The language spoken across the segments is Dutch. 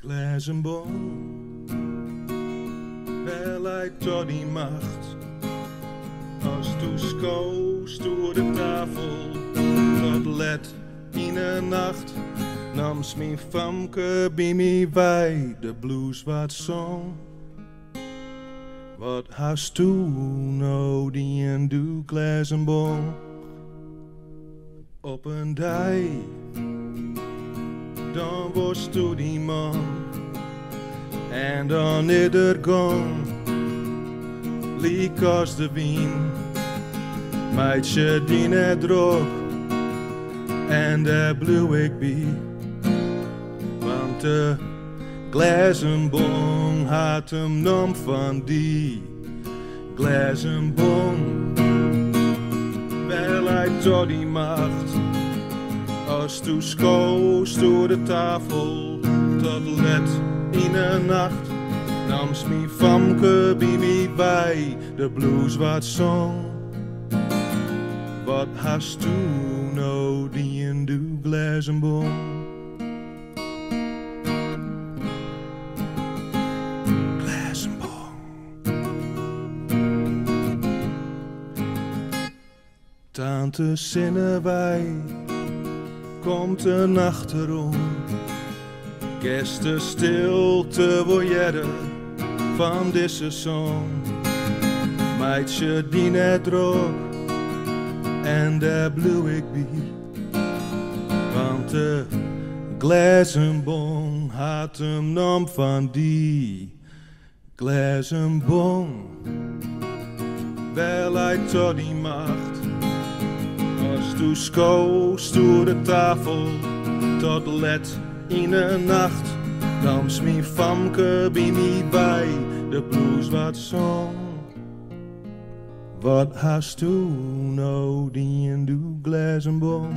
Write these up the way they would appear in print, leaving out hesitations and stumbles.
Glass and ball, Wel uit tot die macht. Als toe skoost door de tafel, tot let in de nacht. Nams mijn famke bij mij bij, de blues wat zong. Wat hast du nou die en du glazenbom? Op een dij, dan was tu die man. En dan ieder gong, liek als de wien. Meidje die net droog, en daar bleef ik bij. Want de glazenbom had hem nom van die glazenbom. Wel uit tot die macht, als tu skoost door de tafel, tot let in de nacht. Nams mijn famke bij mij bij, de blues wat zong. Wat hast du nou die in de glazenbom? Tante Zinnewij komt een achterom. Kerst de stilte woyerde van deze song. Meidje die net droog, en daar bleef ik bij. Want de glazenbom had hem nom van die glazenbom. Wel uit tot die macht. Als tu skoost door de tafel, tot let in de nacht. Nams mijn famke bij mij bij, de blues wat zong. Wat hast du nou die in de glazenbom?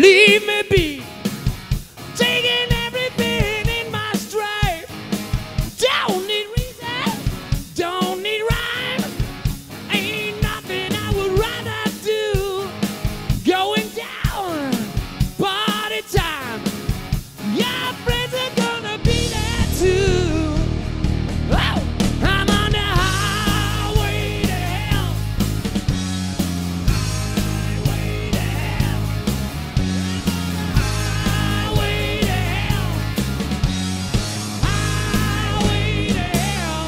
leave me be. Taking everything in my stride. Don't need reason, don't need rhyme. Ain't nothing I would rather do. Going down, party time. Your friends are gonna be there too. Oh, I'm on the highway to hell. Highway to hell. Highway to hell. Highway to hell.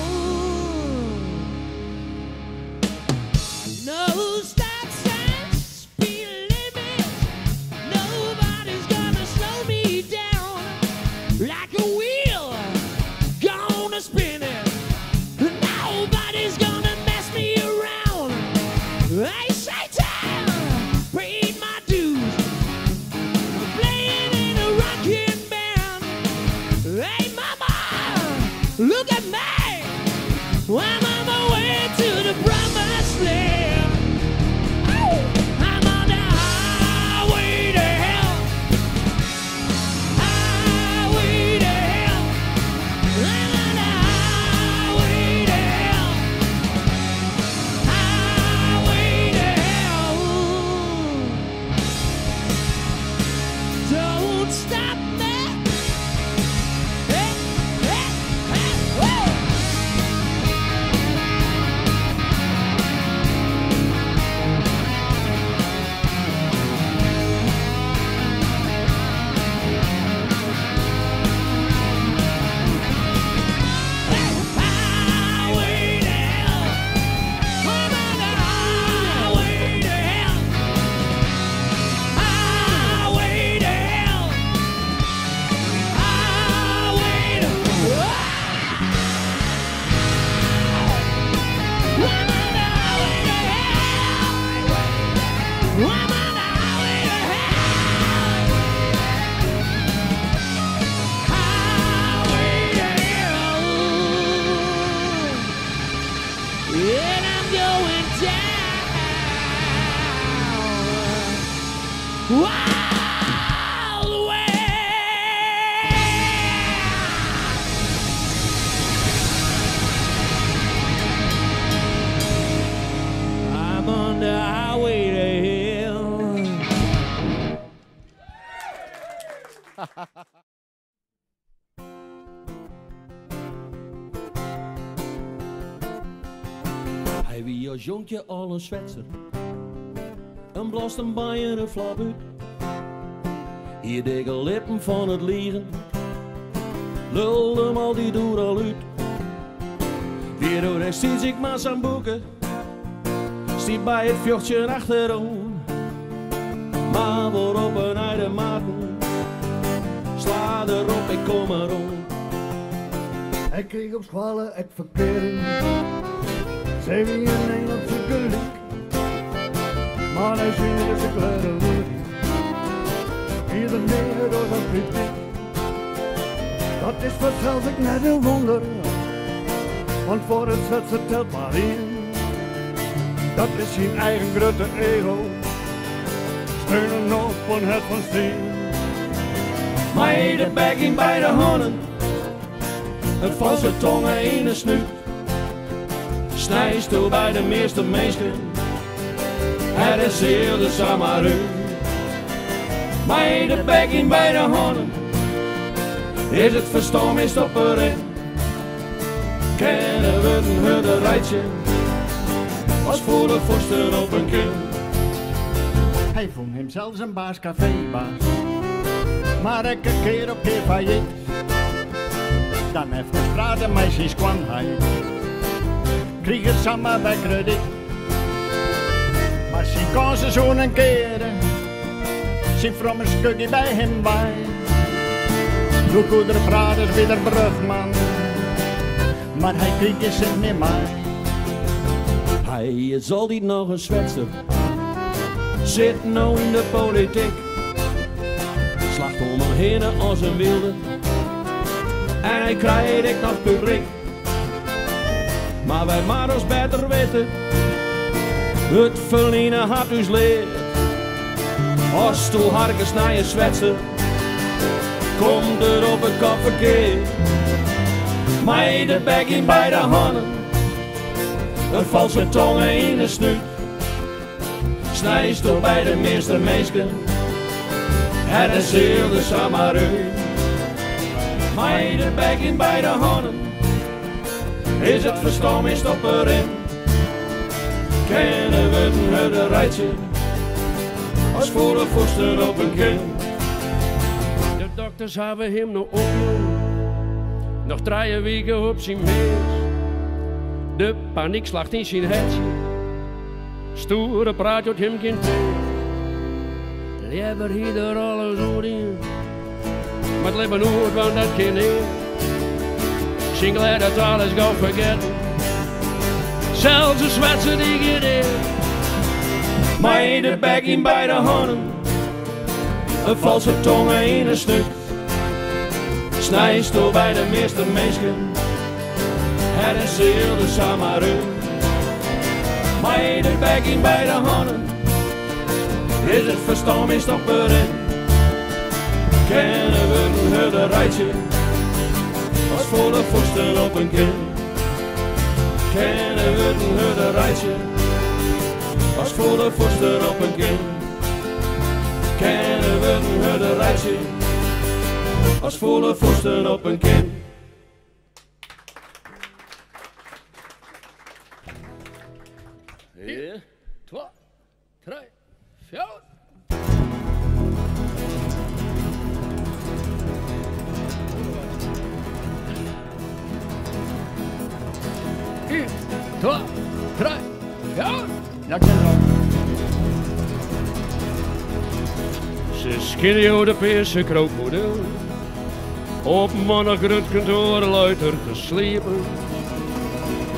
No stop signs, speed limit. Nobody's gonna slow me down. Like a wheel, gonna spin it. Nobody's gonna mess me around. Hey, Satan, paid my dues. I'm playing in a rockin' band. Hey, mama, look at me. I'm on my way to the promised land. Oh, I'm on the highway to hell. Highway to hell. I'm on the highway to hell. Highway to hell. Don't stop me. Hey, hey, hey, woo. Highway to hell. I'm on the highway to hell. Highway to hell. Highway to I'm on the highway to hell. I'm on the highway to hell. Highway to hell. And I'm going down. All the way. I'm on the highway to hell. Hij wie als jonkje al een Zwitser. Een blast een bijen een flap uit. Hier dikke lippen van het liegen. Lul hem al die door al uit. Weer door en ziet ik maar zijn boeken. Stiet bij het fjordje achterom. Maar waarop een uit de maten. Sla erop, ik kom erom. Hij kreeg op schwallen het verkering. Zei wie een Engelse gelijk. Maar hij zingde zijn kleine lied. Ieder meer door zijn publiek. Dat is wat zelfs ik net een wonder. Want voor het zet ze telt maar in. Dat is zijn eigen grote ego. Steunen op van het van steen. Maar de bek in beide handen. Een valse tongen in de snuit. Snijst toe bij de meeste mensen. Het is heel de samaru. Maar de bek in beide handen. Is het verstom is op erin. Kennen we een hudderijtje. Als voor de vorsten op een kind. Hij vond hem zelfs een baas, cafébaas. Maar ik een keer op keer failliet. Dan even praten meisjes kwam hij. Kreeg het samen bij krediet. Maar zien kon ze zo'n keer. Zien from een skuggie bij hem bij. Doe goede praten weer de brugman. Maar hij kreeg eens niet meer mij. Hij is altijd nog een Zwitser. Zit nou in de politiek. Slacht om hem heen als een wilde. En hij krijgt ik nog publiek. Maar wij maar ons beter weten. Het verliezen had ons leerd. Als stoelharkens naar je zwetsen, komt er op het kop verkeer. Mij de bek in beide handen, een valse tongen in de snuit. Snijst door bij de meeste meesken, en de ziel de samaru. Mij de bek in beide handen, is het verstom is op erin. Kennen we een hudderijtje, als voor de vorsten op een kind. De dokters hebben hem nog opgenomen, nog 3 weken op zijn meest. De paniek slacht in zijn hertje, stoere praat uit hem geen peer. Liever hier er alles over in, maar het leven nooit, want dat kan niet. Zijn glad dat alles gaat vergeten, zelfs een zwetser die gedeerd. Mij de bek in beide handen, een valse tongen in een stuk. Snijst door bij de meeste mensen, het is heel de samaru. Mij de bek in beide handen, is het verstom is op erin. Kennen we een hudderijtje, als volle vorsten op een kind. Kennen we een hudderijtje, als volle vorsten op een kind. Kennen we een hudderijtje, als volle vorsten op een kind. 1, 2, 3, 4. 1, 2, 3, 4. Ja, ik ben er al. Ze skinnen de peerse krokodil, op mannengrutkantoor luiter te slepen.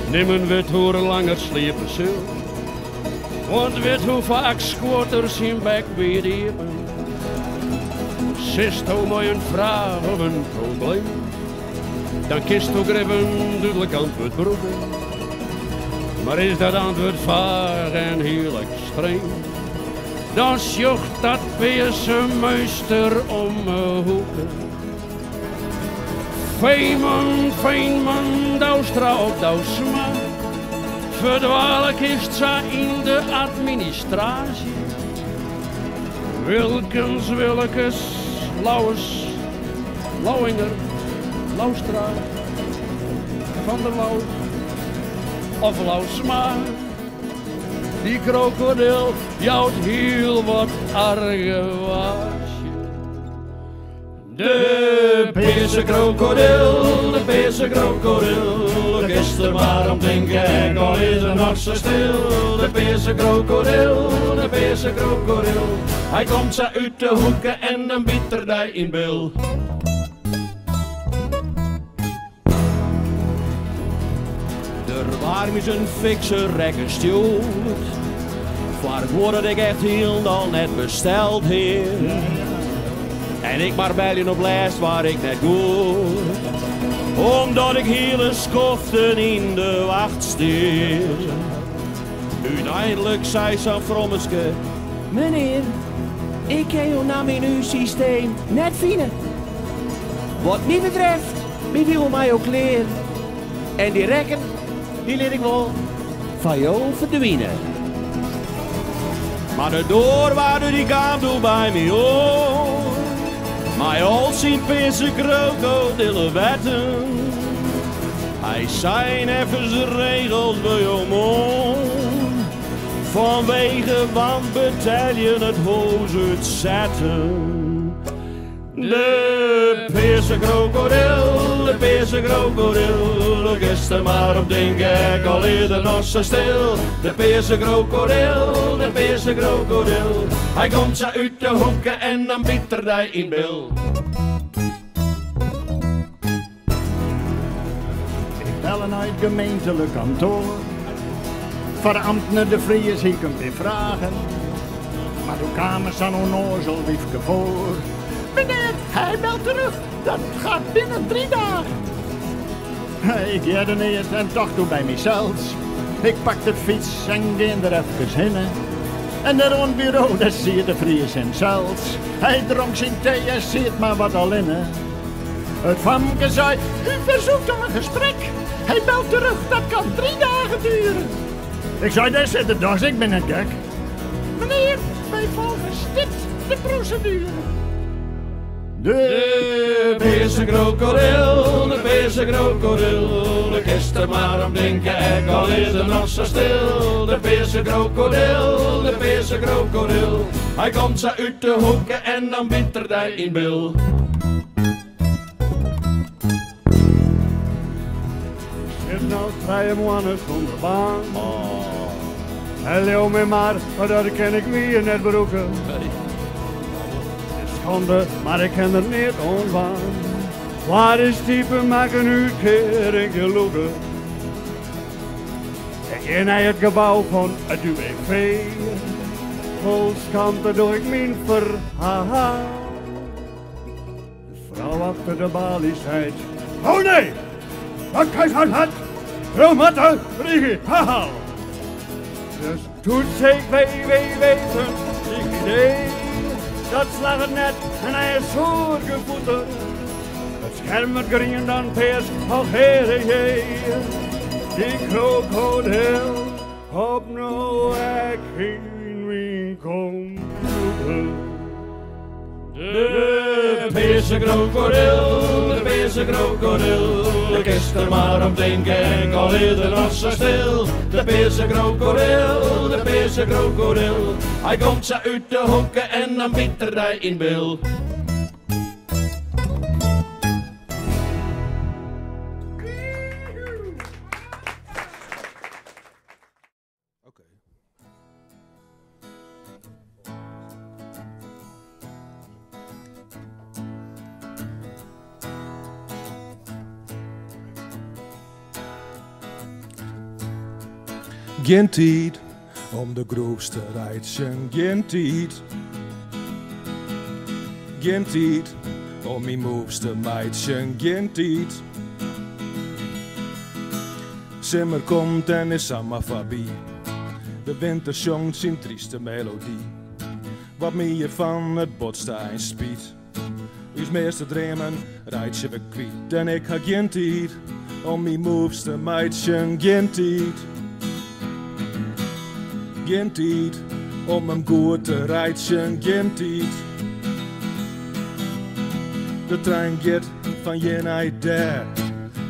Nimmen weet hoe lang het slepen zul, want weet hoe vaak squatters in bek bediepen. Zist hoe mij een vraag of een probleem, dan kist ook even duidelijk antwoord broeken. Maar is dat antwoord vaag en heel extreem, dan sjocht dat peerse muister om me hoeken. Fijnman, douwstra op douwsma, verdwalen kist ze in de administratie. Wilkens, Lauwinger, Laustra, Van der Lauw of Lausma. Die krokodil jouwt heel wat argewaasje. De peerse krokodil, gisteren maar om denken, al is er nog zo stil. De peerse krokodil, hij komt zo uit de hoeken en dan biedt er hij in bil. Er waren eens een fikse rekken stuurt, voor het woord dat ik echt heel net besteld heer. En ik maar bij op lijst waar ik net goed, omdat ik hele schoften in de wacht stier. Uiteindelijk zei zo'n frommeske: meneer, ik ken u naar mijn uw systeem net vinden. Wat mij betreft, wie wil mij ook leren. En die rekken, die leer ik wel van jou verdwijnen. Maar de doorwaarde die kwam toen bij mij hoor. Maar al zien peerse krokodillen wetten. Hij zijn even zijn regels bij jou mond. Vanwege wanbetelje het hoos uitzetten. De peerse krokodil, gisteren maar op denken, al eerder nog zo stil. De peerse krokodil, hij komt zo uit de hoeken en dan biedt er hij in bil. Ik bel naar het gemeentelijk kantoor, voor de ambtenaar de Vries hier kunt weer vragen. Maar toen kwamen ze aan onnozel wiefke voor. Meneer, hij belt terug, dat gaat binnen 3 dagen. Ik jerde niet en dacht toen bij mezelf. Ik pak de fiets en ging er even heen. En daar aan het bureau, daar zit de Fries en Zels. Hij dronk zijn thee en zit maar wat al in. Het famke zei, u verzoekt om een gesprek. Hij belt terug, dat kan 3 dagen duren. Ik zei, daar zit de dos, ik ben een gek. Meneer, wij volgen stipt de procedure. De Beerse krokodil, de Beerse krokodil. De kist er maar om denken, ik al is er nog zo stil. De Beerse krokodil, de Beerse krokodil. Hij komt zo uit de hoeken en dan bittert hij in bil. Ik nou 3 maanden zonder baan. Hij leeuw me maar dat ken ik wie net beroeken. Schande, maar ik ken er niet onwaan. Waar is diepe, maak een uitkering gelogen. Ik ga naar het gebouw van het UWV. Vol schande doe ik mijn verhaal. De vrouw achter de balie zei: oh nee, wat keizer had, vrouw Matte, Brigitte, haha. Dus toen zei ik weten, ik idee. Dat slag het net en hij is zo gevoeten. Het scherm wordt grien dan peers, al heren jee. Die krokodil op nou ik in mijn computer. De Beerse krokodil, de Beerse krokodil. De kist er maar om denken, ik al is er nog zo stil. De Beerse krokodil, de Beerse krokodil. Hij komt zo uit de hoeken en dan bittert hij in bil. Geen tijd om de groef te rijden, geen tijd. Geen tijd om mijn moves te meiden, geen tijd. Simmer komt en is allemaal voorbij. De winter zongt zijn trieste melodie. Wat meer van het botstein spiet. Uw meeste dromen rijdt je weer kwijt. En ik ha geen tijd om mijn moves te meiden, geen tijd. Geen tijd om hem goed te rijden, geen tijd. De trein gaat van hier naar daar.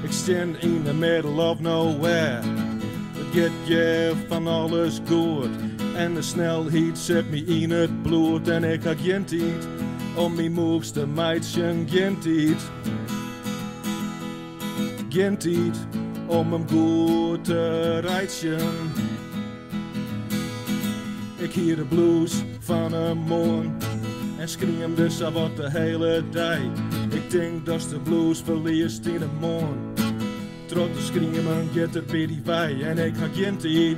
Ik stand in the middle of nowhere. Het gaat je van alles goed. En de snelheid zet me in het bloed. En ik heb geen tijd om mijn moves te meiden, geen tijd. Geen tijd om hem goed te rijden. Ik hier de blues van een morgen en schreeuw dus al wat de hele dag. Ik denk dat de blues verliest in de morgen. Trots de schreeuwen gaat er bij die bij en ik ga geen tijd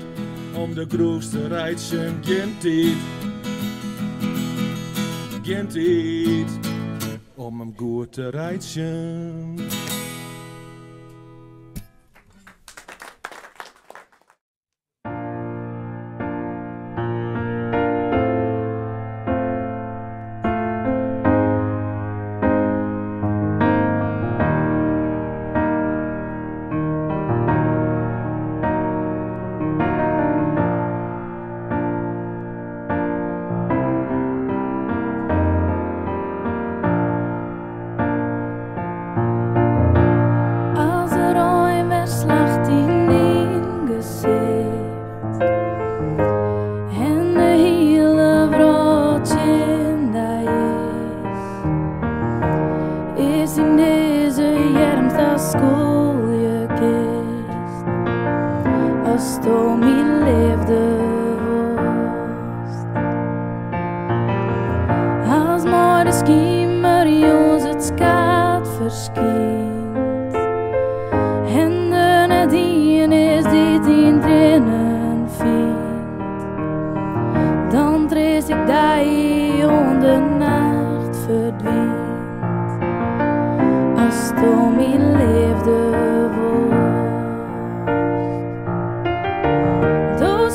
om de grooves te rijden, geen tijd. Geen tijd om hem goed te rijden.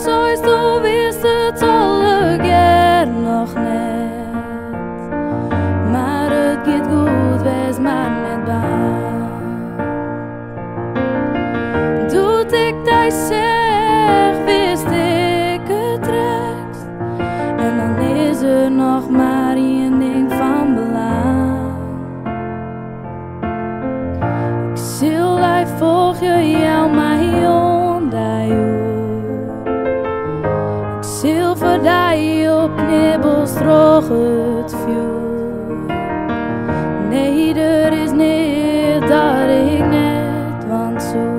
Zo is de wist het alle hij zegt, wist ik het rechts. En dan is er nog maar één ding van belang. Ik zil hij volg je jou, mij onder jou. Ik zil voor die op knibbels droog het vuur. Nee, er is niet dat ik net want zo.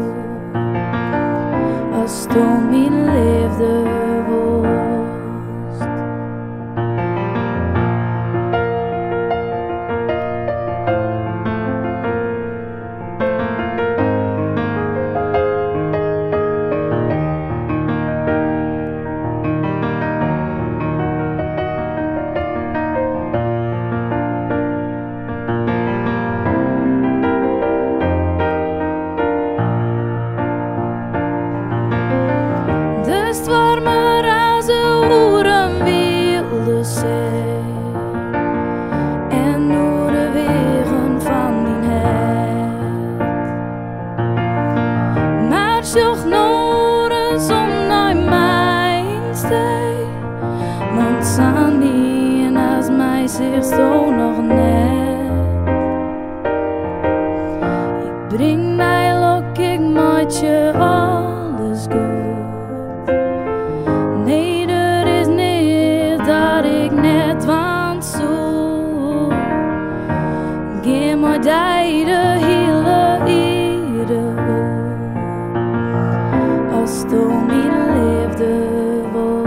Als toen mijn liefde was. En Noardewyn van die het. Maar Sjong Noorden zonder mijn stij. Want Sandy en als mij zich zo nog net. Ik breng mij lok, ik maak je alles goed. Nee, er is niet dat ik net want zo. Geef me die de hele ieder als toen mijn liefde was.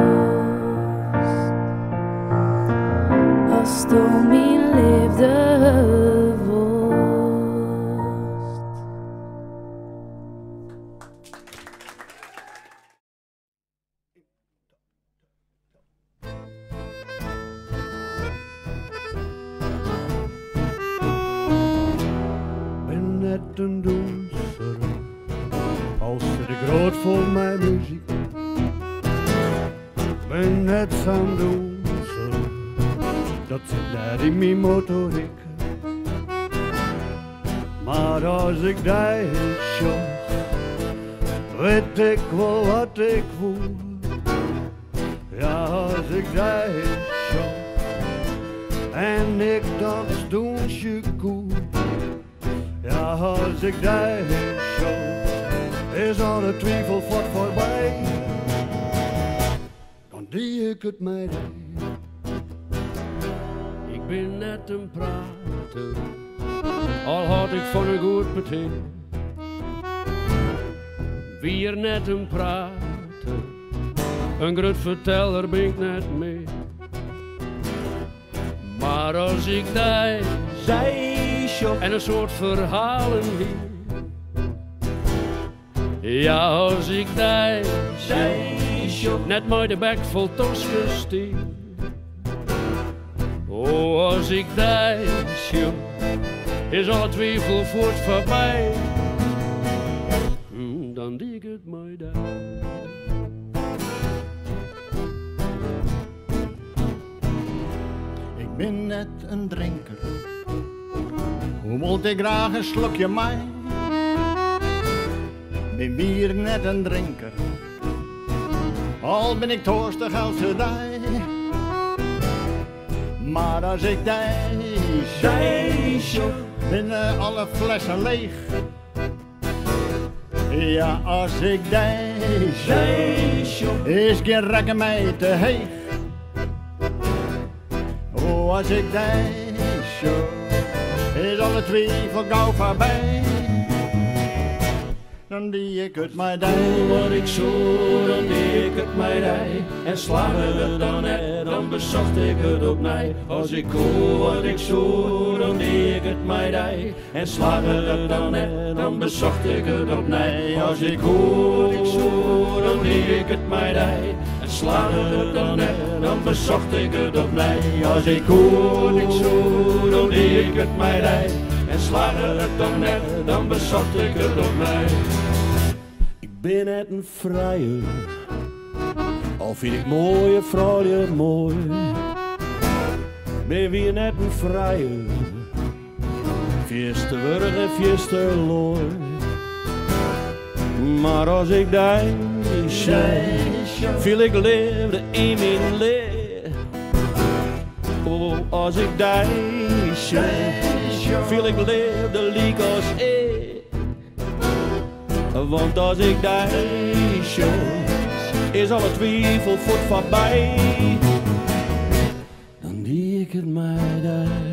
Als toen mijn liefde was. Net een doenser als de groot voor mijn muziek. Ben net zo'n doenser, dat zit net in mijn motoriek. Maar als ik die zag, weet ik wel wat ik voel. Ja, als ik die zag en ik dans doensje koel. Ja, als ik die zo, is alle twijfel vlot voorbij. Dan die ik het mij deed. Ik ben net een prater, al had ik van een goed meteen. Wie er net een prater, een groot verteller ben ik net mee. Maar als ik die zei en een soort verhalen hier. Ja, als ik die zei, net maar de bek vol tosjes stier. Oh, als ik die zei, is alle twijfel voort voorbij. Dan die ik het mij daar. Ik ben net een drinker. Hoe moet ik graag een slokje mij? Ben weer net een drinker. Al ben ik torstig als ze die. Maar als ik die zei, binnen alle flessen leeg. Ja, als ik die zei, is geen rekken mij te heeg. Oh, als ik die zo, is alle twijfel gauw voorbij. Dan die ik het mij dij. Wat ik zo, dan die ik het mij dij. En slagen het dan net, dan bezocht ik het opnieuw. Als ik hoor wat ik zo, dan die ik het mij dij. En slagen het dan net, dan bezocht ik het opnieuw. Als ik hoor wat ik zo, dan die ik het mij dij. En slagen het dan net, dan bezocht ik het opnieuw. Als ik hoor wat ik zo, dan die ik het mij dij. En slagen het dan net, dan bezocht ik het opnieuw. Ik ben net een vrijer, al vind ik mooie vrouwen mooi. Ben weer net een vrijer, fierste wurg en fierste looi. Maar als ik die zong, viel ik leefde in mijn leer. Oh, als ik die zong, viel ik leefde liek als want als ik die zong, is alle twijfel voort voorbij. Dan die ik het mij daar.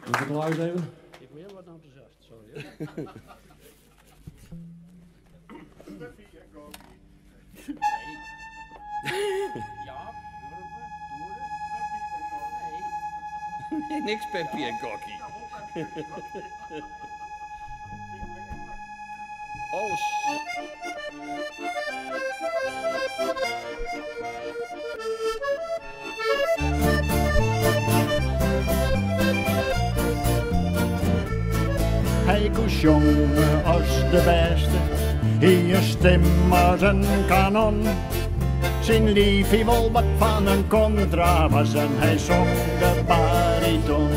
Moet ik geluid even? Ik ben wat enthousiast, sorry. Ja, Nee, niks Peppy en Kokkie. Alles. Hij kon jongen als de beste, hier stem als een kanon. Zijn liefie wel wat van een contrabas en hij zong de bariton.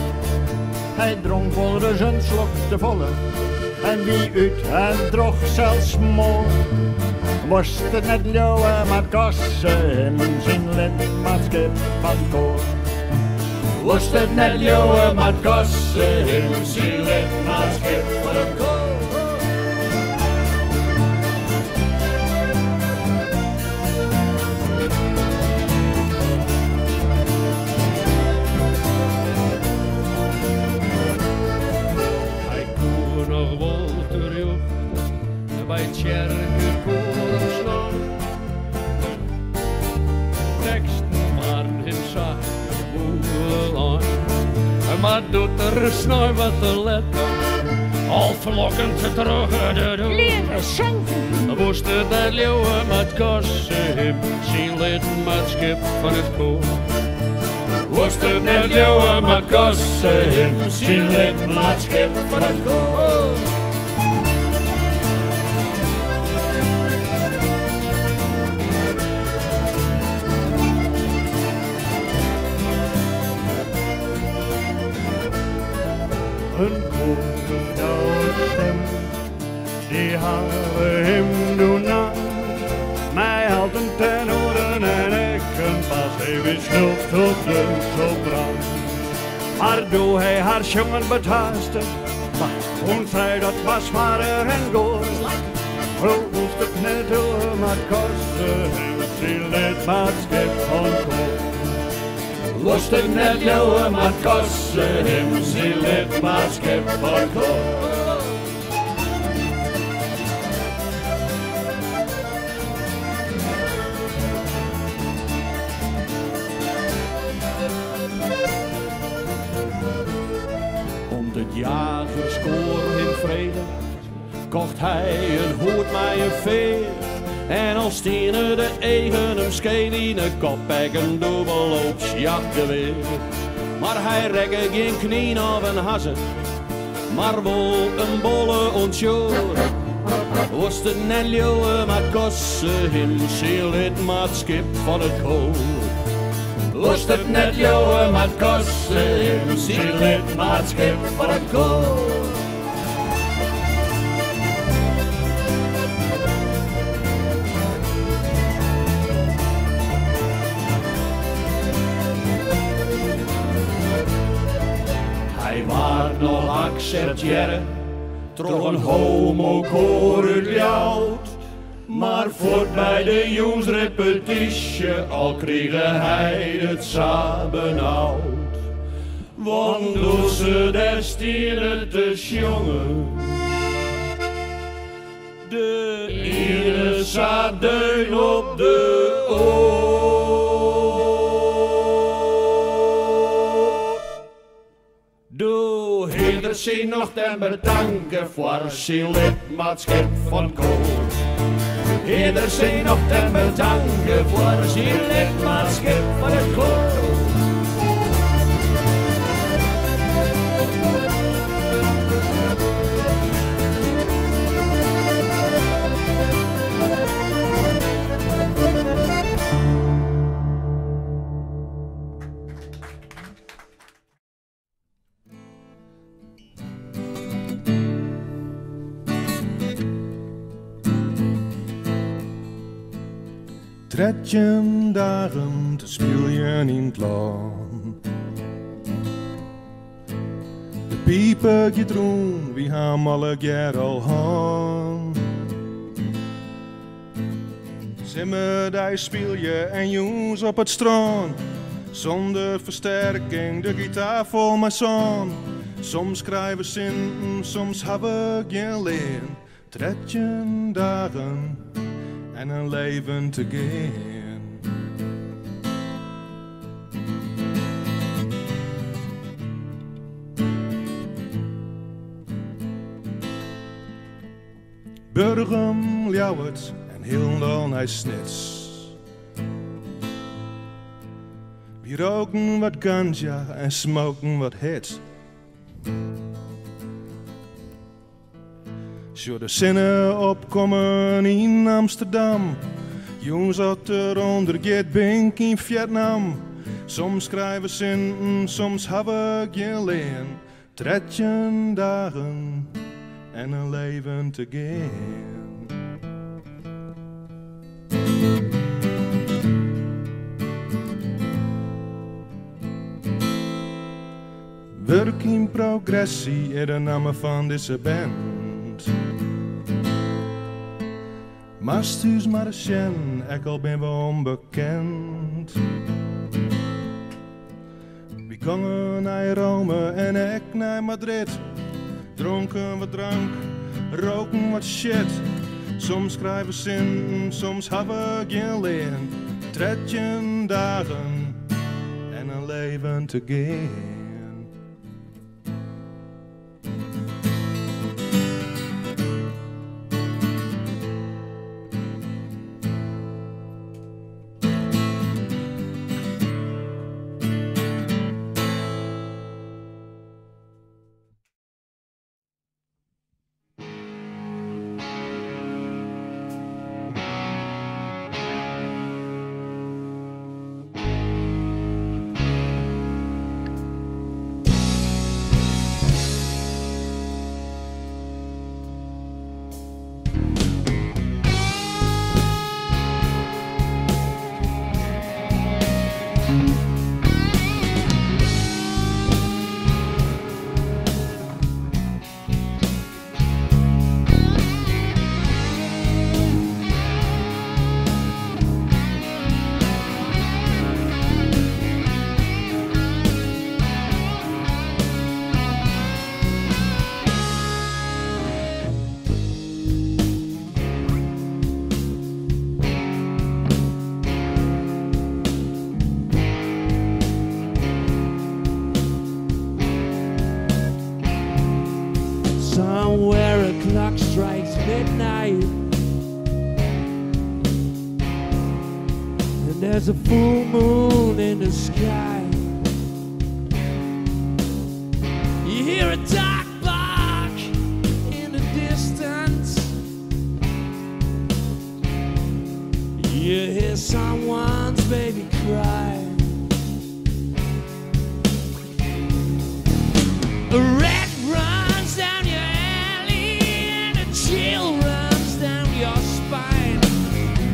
Hij dronk wel dus een slok te volle en wie uit en droeg zelfs mooi. Was het net leeuwen met kassen in zijn lidmaatschap van koor. Was het net leeuwen met kassen in zijn lidmaatschap van koor. Bij het kerkenkoor slaan. Teksten waren in zachte boel aan. Maar doet er snel wat te letten. Al verlokkend te terug de deur. Leren zingen. Moest het net leeuwen met kassen. Zijn lidmaatschap van het koor. Moest het net leeuwen met kassen. Zijn lidmaatschap van het koor. Een koorvrouwelijke stem, die hebben hem doen aan. Mij had een tenoren en ik een pas even schuld tot de sopran. Maar doe hij haar jongen betaaste, und zei dat was maar en goor. Hoe moest het net doen met kosten, en zijn lidmaatschap van koor. Was het net leeuwen met kassen in zijn lidmaatschap van koor. Om het jagerskoor in vrede kocht hij een hoed met een veer. En als stienen de eigen hem scheen in een kop en een dubbelloops jachtgeweer. Maar hij rekke geen knie of een hazen, maar wel een bolle ontjoor. Was het net leeuwen met kossen in zijn lidmaatschap van het koor. Was het net leeuwen met kossen in zijn lidmaatschap van het koor. Waar nog accepteren, troch een homo-koor uit Ljout. Maar voort bij de jongensrepetitie, al kreeg hij het zo benauwd. Want door ze destijds te jongen, de ene zat deun op de oor. Zijn nog ten bedanken voor zijn lidmaatschap van koor. Ieder zijn nog ten bedanken voor zijn lidmaatschap van het koor. 13 dagen te spelen in het land. De piepen gaat rond, wie hem alle keer al han. Zimmer, daar speel je en jongens op het strand. Zonder versterking, de gitaar vol mijn zon. Soms schrijven zinnen, soms hebben ik geen leen. 13 dagen en een leven te gaan. Burgum ljouwert en heel dan hij snits. We roken wat ganja en smoken wat hits. Zo de zinnen opkomen in Amsterdam. Jongens dat eronder gaat bink in Vietnam. Soms schrijven zinnen, soms hebben ik je leen. 13 dagen en een leven te gaan. Werk in progressie is de naam van deze band. Mastuus maar eens jen, ik al ben we onbekend. We gingen naar Rome en ik naar Madrid. Dronken wat drank, roken wat shit. Soms schrijven zinnen, soms hebben ik geen leen. 13 dagen en een leven te gaan. Somewhere a clock strikes midnight, and there's a full moon in the sky. You hear a dog bark in the distance. You hear someone's baby cry. A red runs down your alley and a chill runs down your spine.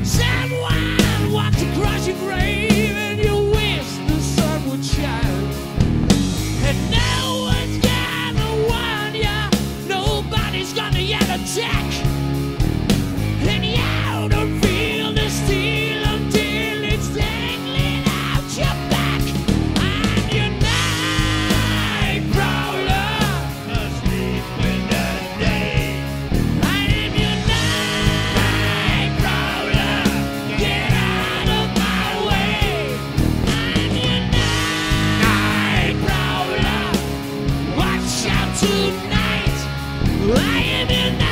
Someone walks across your grave and you wish the sun would shine. And no one's gonna warn ya, nobody's gonna yet attack. And you don't feel the steel until it's dangling out your back. I'm your night prowler, asleep with the day. I am your night prowler, get out of my way. I'm your night prowler, watch out tonight. I am your night.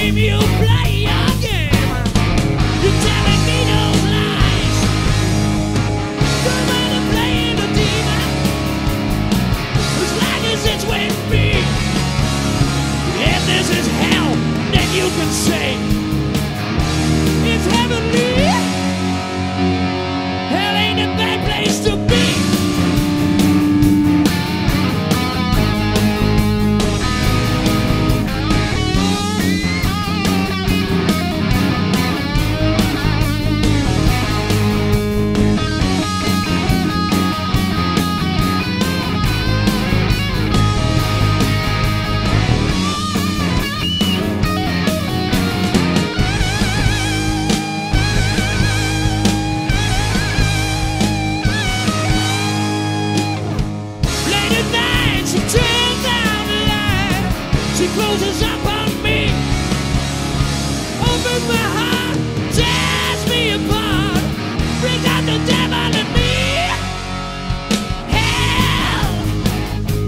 game, you play your game. You're telling me those lies. Don't matter playing the demon, as long as it's with me. If this is hell, then you can say it's heavenly. Hell ain't a bad place to be. She closes up on me, opens my heart, tears me apart, brings out the devil in me. Hell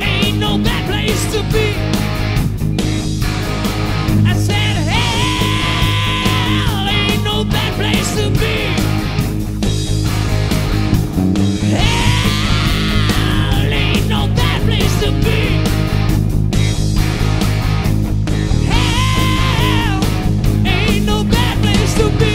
ain't no bad place to be. I said hell ain't no bad place to be. Hell ain't no bad place to be. To be.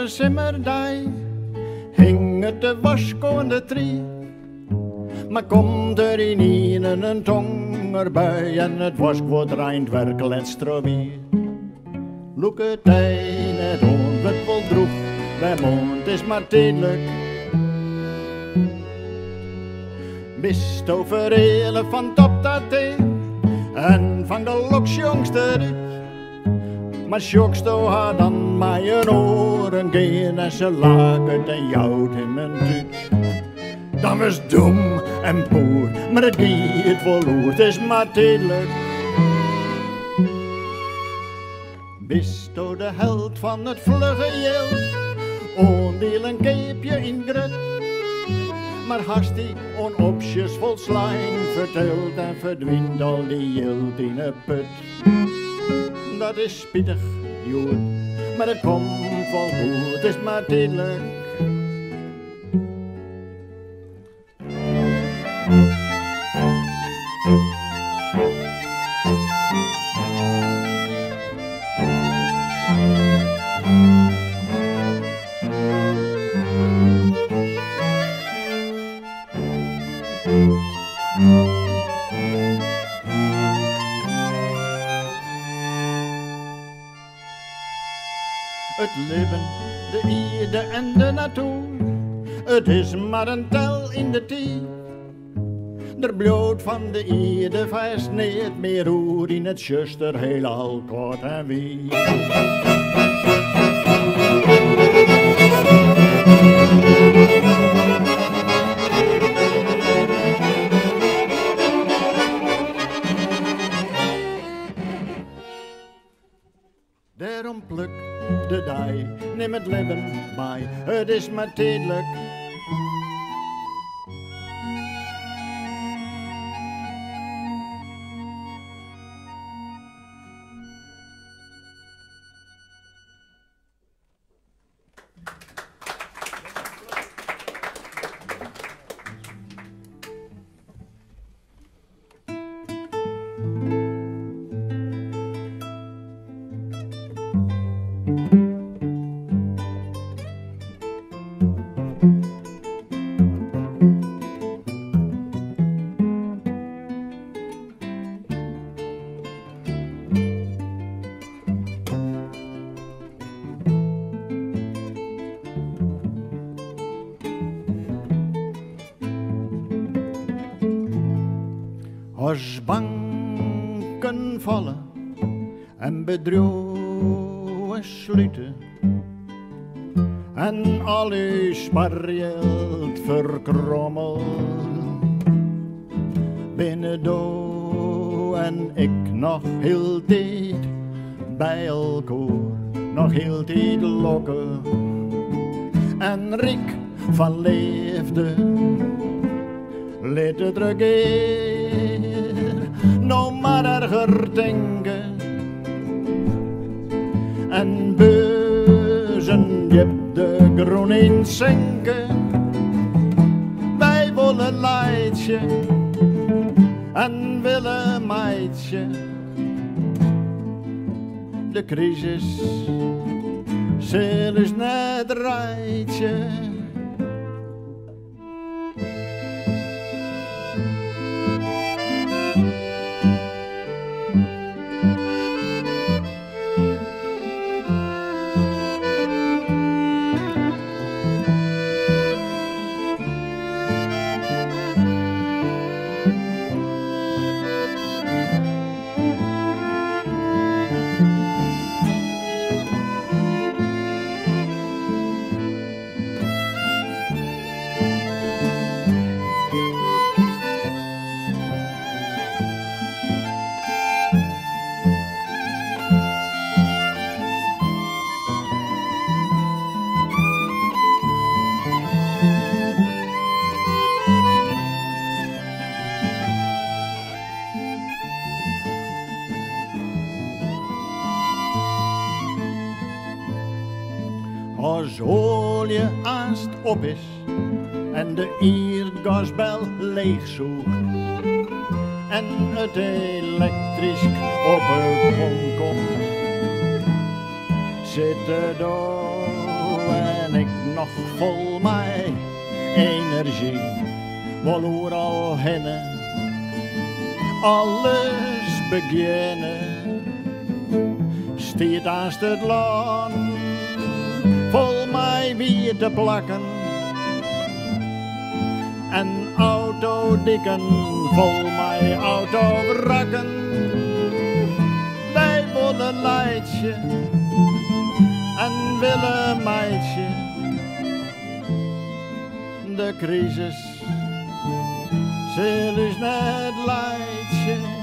Simmerdij hing het de waskoende trie, maar komt er in een tong erbij en het wask wordt reind werkel en strobier. Loek het een het onwet wel droeg, bij mond is maar tijdelijk. Bist over hele van top dat thee en van de loksjongste uit. Maar Sjoksto had dan mijn oren geen en ze lagen en jout in mijn tuut. Dat was dom en poer, maar het gaat wel goed, het is maar tijdelijk. Bist o de held van het vlugge jild, ondeel een keepje in grut. Maar hast die onopsjes vol slijm verteld en verdwijnt al die jild in een put. Dat is spittig, jood, maar het komt wel goed, het is maar tijdelijk. Het leven, de ierde en de natuur, het is maar een tel in de tijd. Der bloot van de ierde vast niet meer roer in het zuster heelal kort en wie. Daarom pluk de dij, neem het leven bij, het is maar tijdelijk. Als banken vallen en bedrogen sluiten en al uw spaargeld verkrommelt, binnen do en ik nog heel tijd bij elkaar, nog heel tijd lokken en riek van leefde, liet het regeer, nog maar erger denken en beuzen je de groen in zinken. Wij willen leidje en willen meidje. De crisis zal is net rijtje. Als olie haast op is en de aardgasbel leeg zoekt en het elektrisch op het grond komt, zitten daar en ik nog vol mij energie, wil overal heen, alles beginnen, stiert naast het land. Vol mij weer te plakken en autodikken, vol mij autovrakken. Wij willen leidje en willen meidje. De crisis zal is net leidje.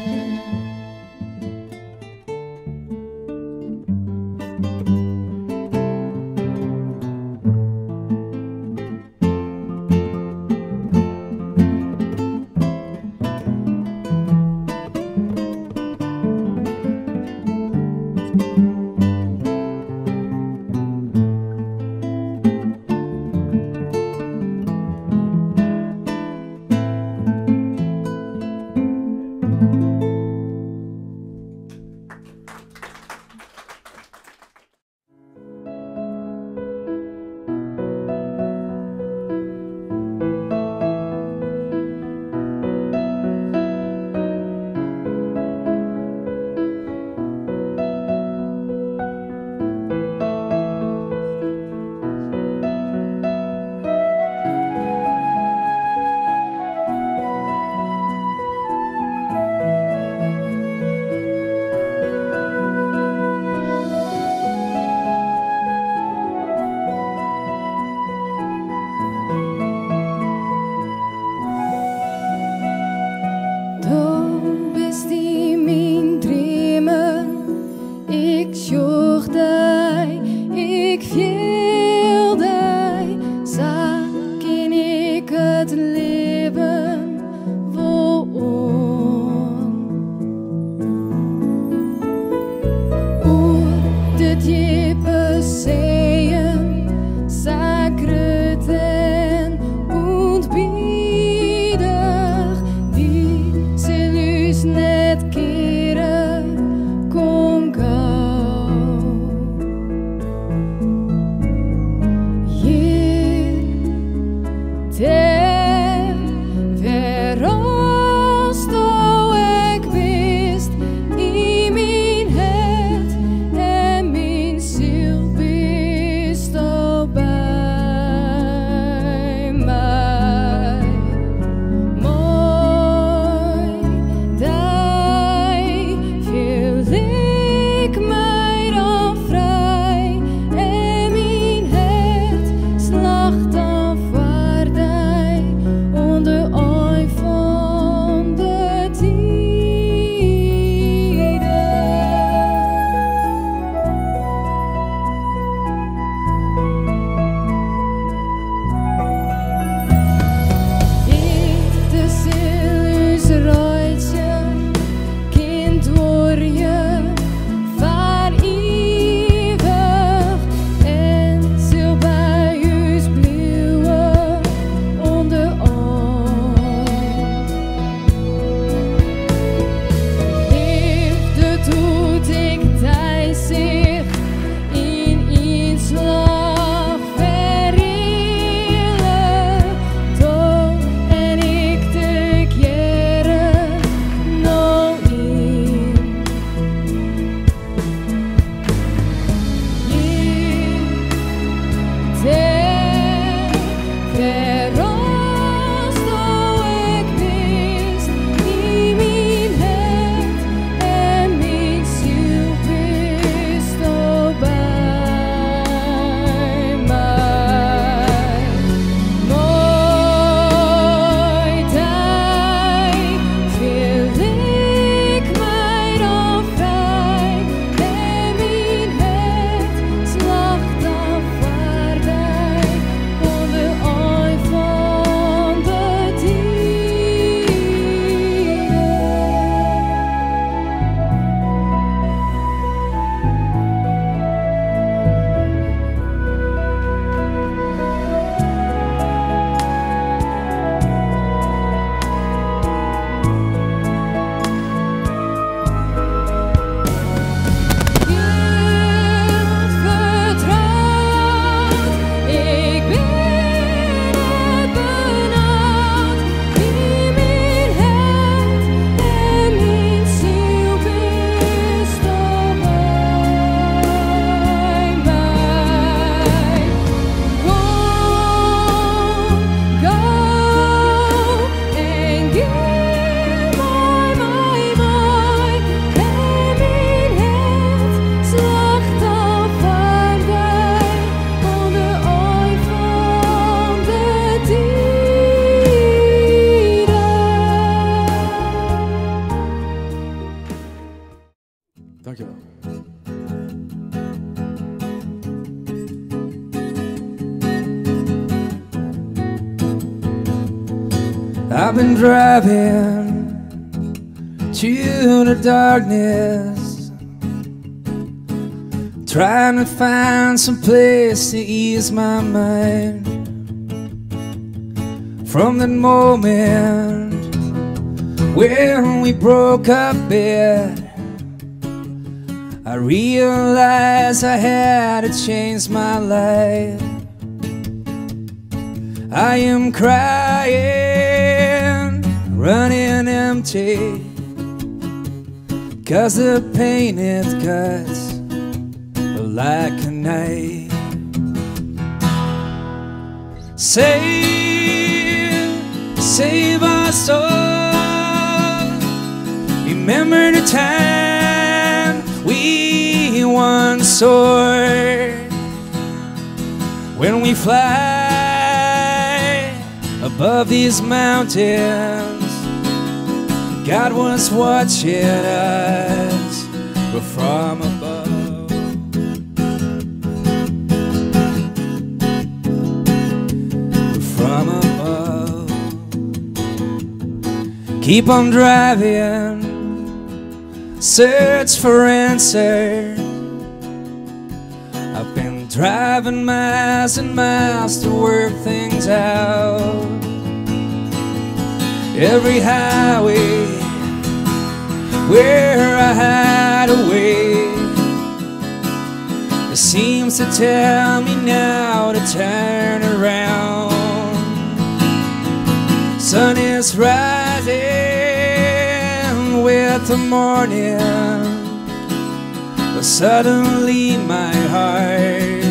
I've been driving to the darkness, trying to find some place to ease my mind. From that moment when we broke up bed, I realized I had to change my life. I am crying, running empty, 'cause the pain it cuts like a knife. Save our soul. Remember the time we once soared. When we fly above these mountains, God was watching us from above. From above. Keep on driving, search for answers. I've been driving miles and miles to work things out. Every highway where I hide away, it seems to tell me now to turn around. Sun is rising with the morning, but suddenly my heart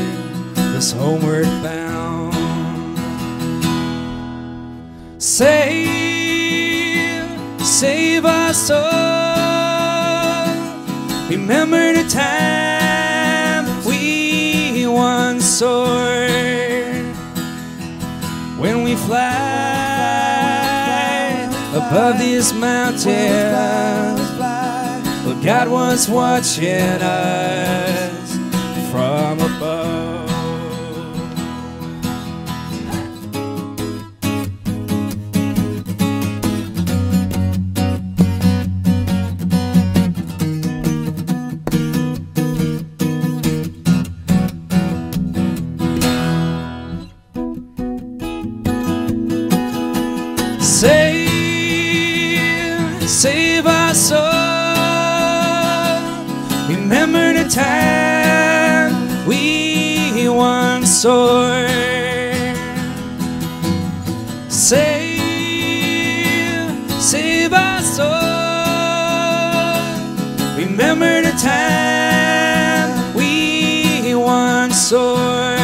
is homeward bound. Save our soul. Remember the time we once soared. When we fly above these mountains, but God was watching us from above. Save our soul. Remember the time we once soared. Save our soul. Remember the time we once soared.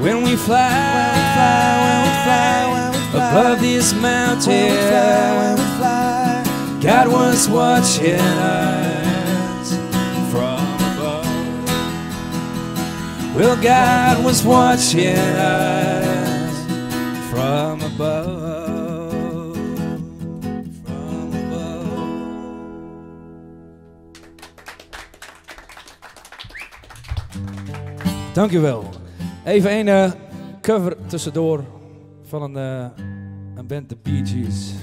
When we fly above these mountains, God was watching us from above. Well, God was watching us from above. From above. Dankjewel. Even een cover tussendoor van een band, de Bee Gees.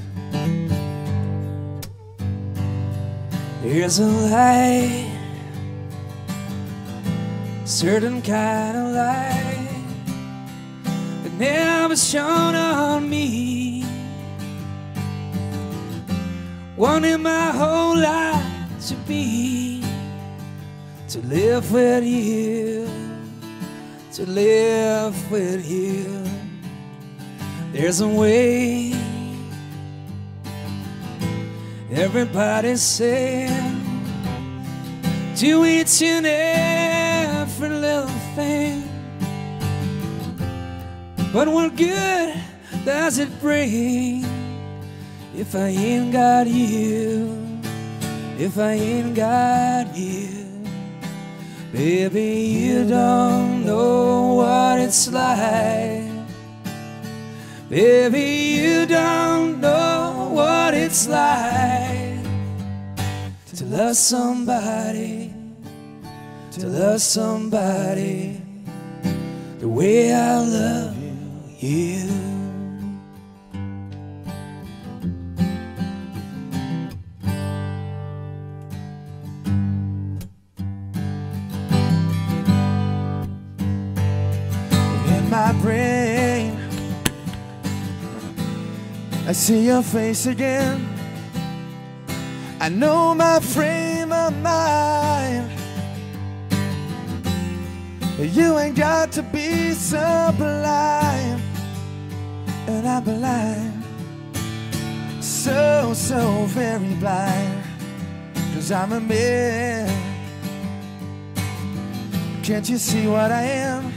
There's a light, certain kind of light that never shone on me. Wanted my whole life to be, to live with you, to live with you. There's a way, everybody's saying, to each and every little thing. But what good does it bring if I ain't got you? If I ain't got you? Baby, you don't know what it's like. Baby, you don't know what it's like to love somebody, to love somebody the way I love you. I see your face again. I know my frame of mind. You ain't got to be so blind, and I'm blind, so very blind, 'cause I'm a man. Can't you see what I am?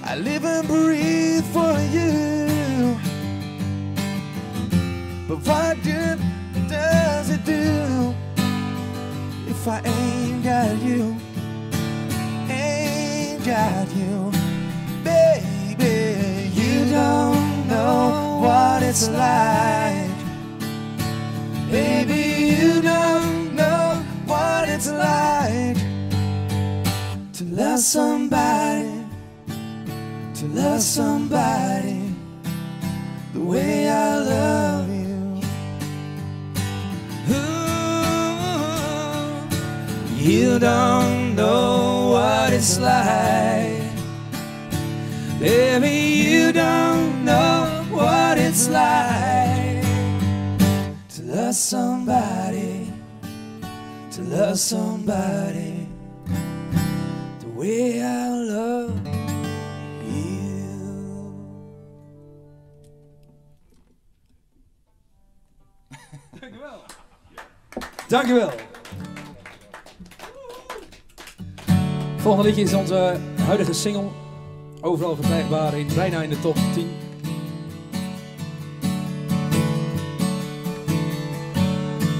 I live and breathe for you. But what good does it do if I ain't got you? Ain't got you, baby. You don't know what it's like. Baby, you don't know what it's like to love somebody, to love somebody the way I love you. You don't know what it's like. Baby, you don't know what it's like to love somebody, to love somebody the way I love you. Dankjewel. Dankjewel. Volgende liedje is onze huidige single. Overal verkrijgbaar, bijna in de top 10.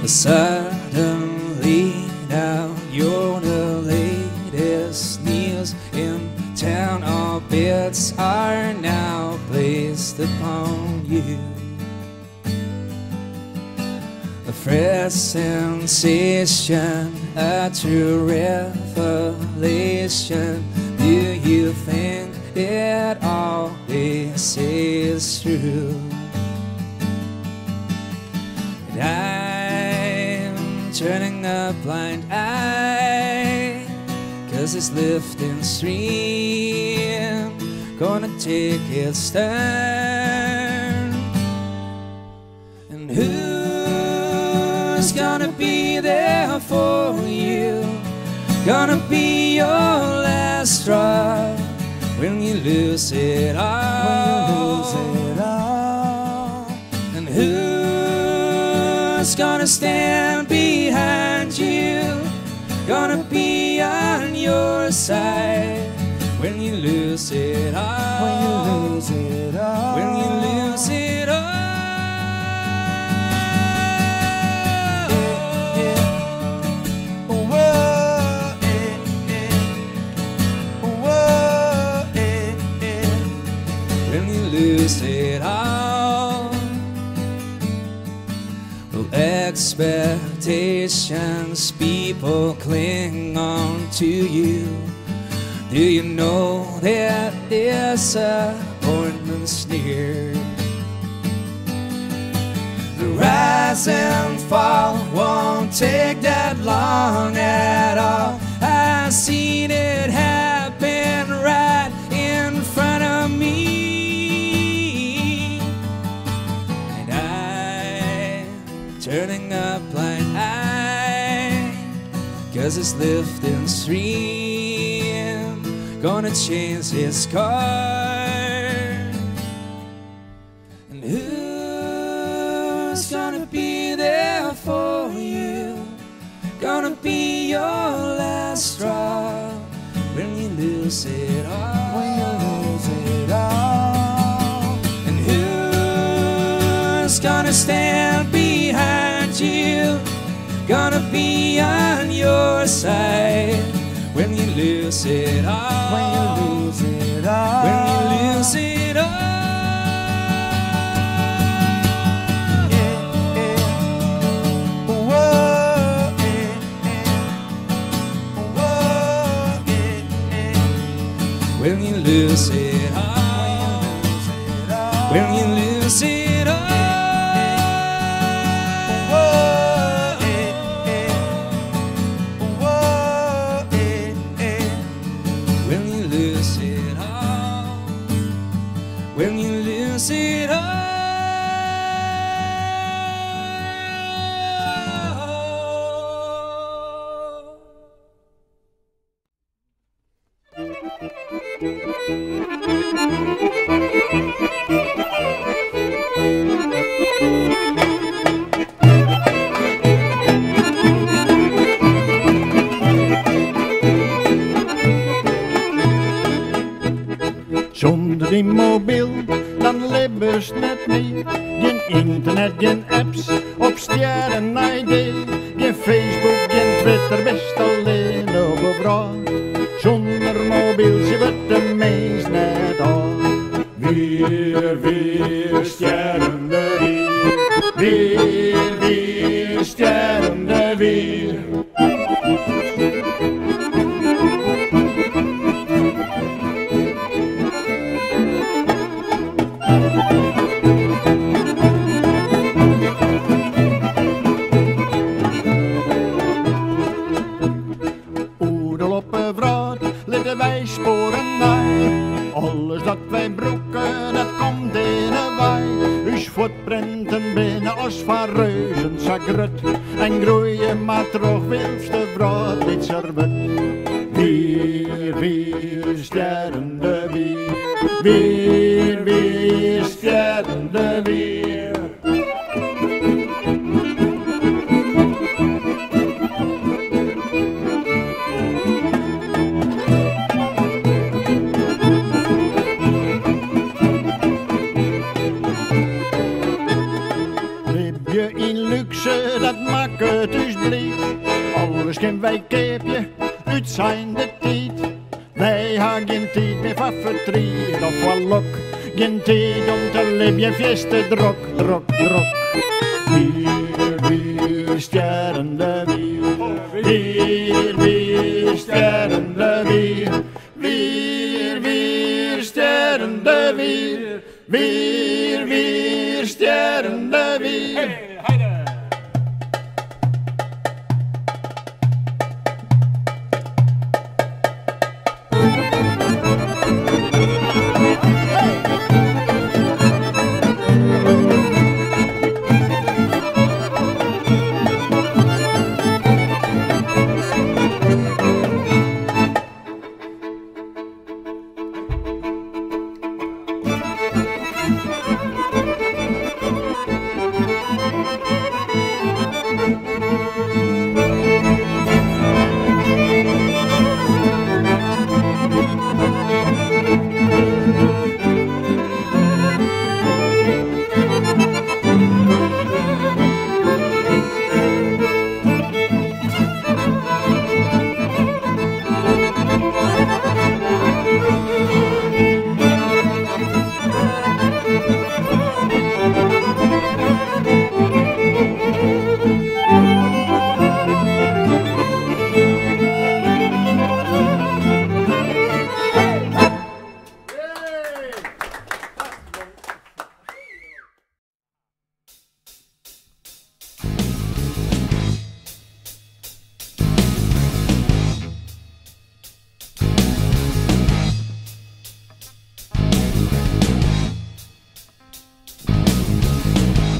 Suddenly now you're the latest news in town. All bets are now placed upon you. A fresh sensation, a true revelation. Do you think that all this is true? And I'm turning a blind eye, 'cause this lifting stream gonna take its turn. And who's gonna be there for you? Gonna be your last straw when you lose it all. When you lose it all. And who's gonna stand behind you? Gonna be on your side when you lose it all. When you lose it all. When you lose it all. Lose it all. Well, expectations, people cling on to you. Do you know that disappointment's near? The rise and fall won't take that long at all. I've seen it happen right in front of me. Turning a blind eye, 'cause this lifting stream gonna change its course. And who's gonna be there for you? Gonna be your last straw when you lose it all. When you lose it all. And who's gonna stand behind you? Gonna be on your side when you lose it all. When you lose it all. When you lose it all. Yeah, yeah. Whoa, yeah, yeah. Whoa, yeah, yeah. When you lose it all. When you lose it all. When you lose sit up. Zonder die mobiel, dan lebbers net niet. Geen internet, geen apps, op sterren-ID. Geen Facebook, geen Twitter, best alleen op een vrouw. Zonder mobiel, ze wordt de mens net aan. Weer, sterrende weer. Weer, sterrende weer. Wij sporen naar alles dat wij broeken, dat komt in een waai. Uw voetprinten binnen als van reuzen zagrut en groeien maar terug wilste brood dit servet. Weer, sterrende weer. Weer, sterrende weer. Dat maakt het dus blij. Alles kunnen wij keepje uit zijn de tijd. Wij hebben geen tijd meer van verdriet of van lok. Geen tijd om te leven, fieste drok. Weer, sterrende weer. Weer, sterrende weer. Weer, sterrende weer. Weer, sterrende weer.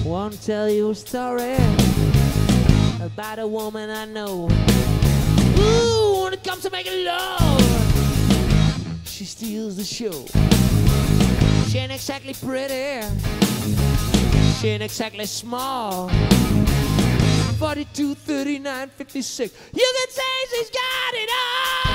Want to tell you a story about a woman I know. Ooh, when it comes to making love, she steals the show. She ain't exactly pretty, she ain't exactly small. 42, 39, 56, you can say she's got it all.